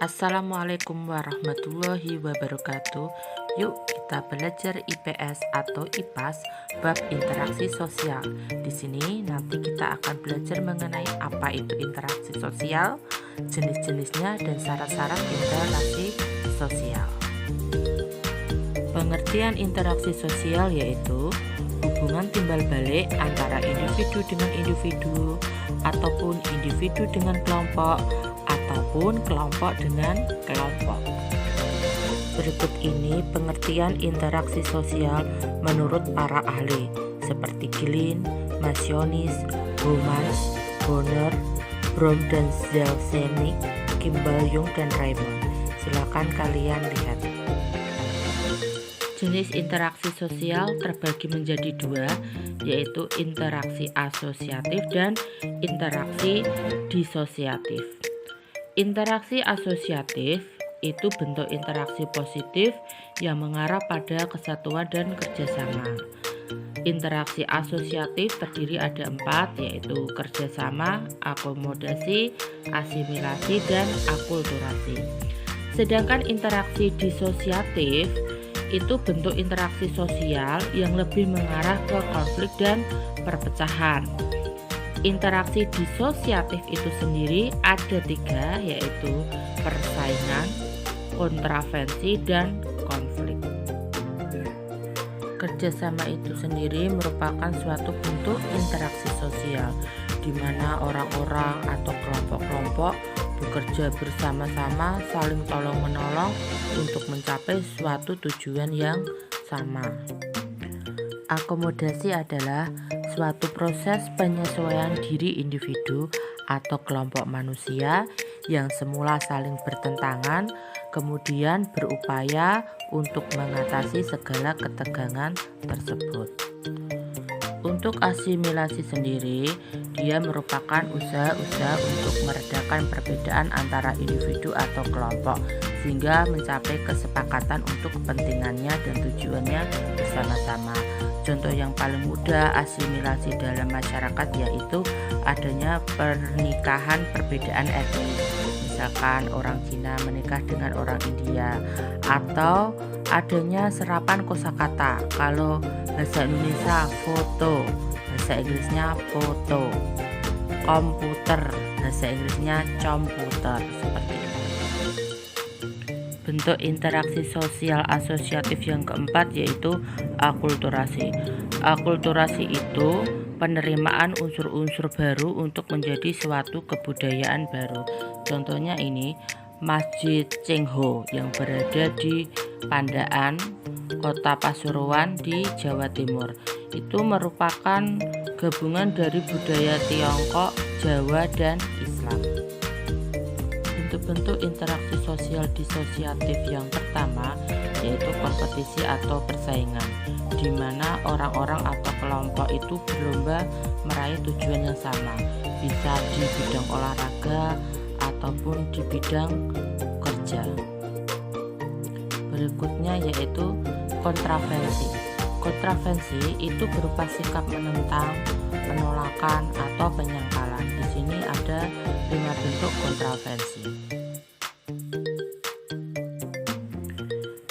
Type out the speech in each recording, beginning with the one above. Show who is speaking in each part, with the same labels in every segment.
Speaker 1: Assalamualaikum warahmatullahi wabarakatuh. Yuk kita belajar IPS atau IPAS bab interaksi sosial. Di sini nanti kita akan belajar mengenai apa itu interaksi sosial, jenis-jenisnya dan syarat-syarat interaksi sosial. Pengertian interaksi sosial yaitu hubungan timbal balik antara individu dengan individu ataupun individu dengan kelompok ataupun kelompok dengan kelompok. Berikut ini pengertian interaksi sosial menurut para ahli seperti Gilin, Masionis, Bomans, Bonner, Brom dan Zelzhennig, Kimball, Jung dan Raymond. Silakan kalian lihat. Jenis interaksi sosial terbagi menjadi dua, yaitu interaksi asosiatif dan interaksi disosiatif. Interaksi asosiatif itu bentuk interaksi positif yang mengarah pada kesatuan dan kerjasama. Interaksi asosiatif terdiri ada 4, yaitu kerjasama, akomodasi, asimilasi, dan akulturasi. Sedangkan interaksi disosiatif itu bentuk interaksi sosial yang lebih mengarah ke konflik dan perpecahan. Interaksi disosiatif itu sendiri ada 3, yaitu persaingan, kontravensi, dan konflik. Kerjasama itu sendiri merupakan suatu bentuk interaksi sosial di mana orang-orang atau kelompok-kelompok bekerja bersama-sama saling tolong-menolong untuk mencapai suatu tujuan yang sama. Akomodasi adalah suatu proses penyesuaian diri individu atau kelompok manusia yang semula saling bertentangan, kemudian berupaya untuk mengatasi segala ketegangan tersebut. Untuk asimilasi sendiri, dia merupakan usaha-usaha untuk meredakan perbedaan antara individu atau kelompok sehingga mencapai kesepakatan untuk kepentingannya dan tujuannya bersama-sama. Contoh yang paling mudah asimilasi dalam masyarakat yaitu adanya pernikahan perbedaan etnis. Misalkan orang Cina menikah dengan orang India, atau adanya serapan kosakata. Kalau bahasa Indonesia foto, bahasa Inggrisnya foto. Komputer, bahasa Inggrisnya computer, seperti itu. Bentuk interaksi sosial asosiatif yang keempat yaitu akulturasi. Akulturasi itu penerimaan unsur-unsur baru untuk menjadi suatu kebudayaan baru. Contohnya ini Masjid Cengho yang berada di Pandaan, Kota Pasuruan di Jawa Timur. Itu merupakan gabungan dari budaya Tiongkok, Jawa, dan Islam. Bentuk-bentuk interaksi sosial disosiatif yang pertama yaitu kompetisi atau persaingan, di mana orang-orang atau kelompok itu berlomba meraih tujuan yang sama, bisa di bidang olahraga ataupun di bidang kerja. Berikutnya yaitu kontravensi. Kontravensi itu berupa sikap menentang, penolakan, atau penyangkalan. Di sini ada 5 bentuk kontravensi.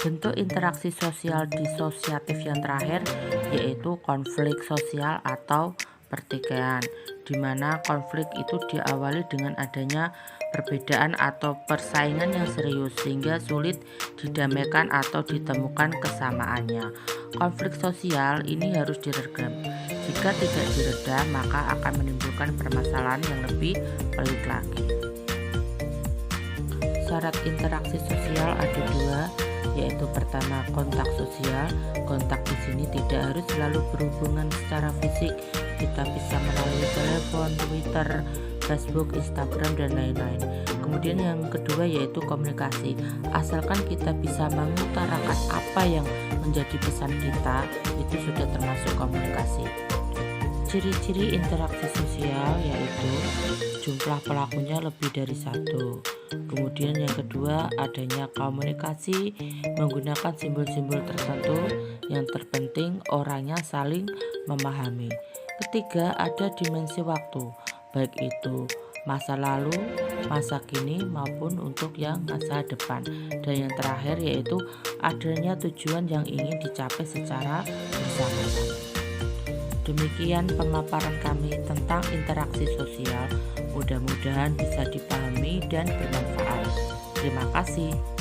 Speaker 1: Bentuk interaksi sosial disosiatif yang terakhir yaitu konflik sosial atau pertikaian, di mana konflik itu diawali dengan adanya perbedaan atau persaingan yang serius sehingga sulit didamaikan atau ditemukan kesamaannya. Konflik sosial ini harus diredam. Jika tidak diredam, maka akan menimbulkan permasalahan yang lebih pelik lagi. Syarat interaksi sosial ada 2, yaitu pertama kontak sosial. Kontak di sini tidak harus selalu berhubungan secara fisik. Kita bisa melalui telepon, Twitter, Facebook, Instagram, dan lain-lain. Kemudian yang kedua yaitu komunikasi. Asalkan kita bisa mengutarakan apa yang menjadi pesan kita, itu sudah termasuk komunikasi. Ciri-ciri interaksi sosial yaitu jumlah pelakunya lebih dari 1. Kemudian yang kedua adanya komunikasi menggunakan simbol-simbol tertentu. Yang terpenting orangnya saling memahami. Ketiga ada dimensi waktu, baik itu masa lalu, masa kini, maupun untuk yang masa depan. Dan yang terakhir yaitu adanya tujuan yang ingin dicapai secara bersama-sama. Demikian pemaparan kami tentang interaksi sosial. Mudah-mudahan bisa dipahami dan bermanfaat. Terima kasih.